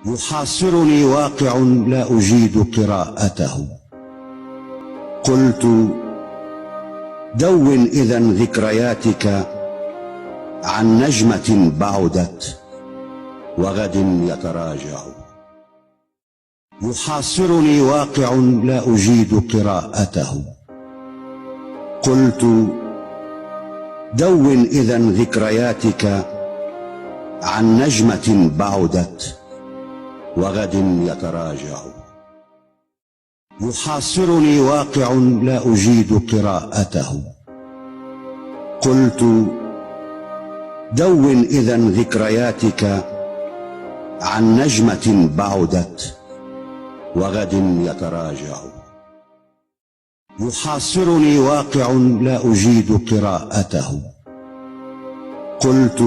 يحاصرني واقع لا أجيد قراءته. قلت دون إذا ذكرياتك عن نجمة بعدت وغد يتراجع. يحاصرني واقع لا أجيد قراءته. قلت دون إذا ذكرياتك عن نجمة بعدت وغد يتراجع. يحاصرني واقع لا أجيد قراءته. قلت دون إذا ذكرياتك عن نجمة بعدت وغد يتراجع. يحاصرني واقع لا أجيد قراءته. قلت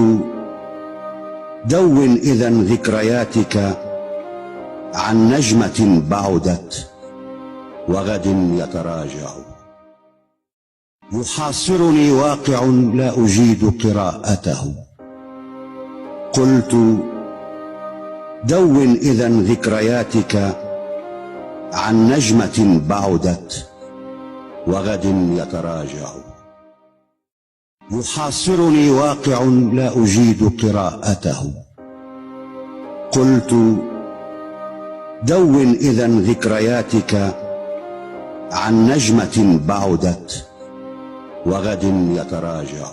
دون إذا ذكرياتك عن نجمة بعدت وغد يتراجع. يحاصرني واقع لا أجيد قراءته. قلت دون إذا ذكرياتك عن نجمة بعدت وغد يتراجع. يحاصرني واقع لا أجيد قراءته. قلت دون إذا ذكرياتك عن نجمة بعدت وغد يتراجع.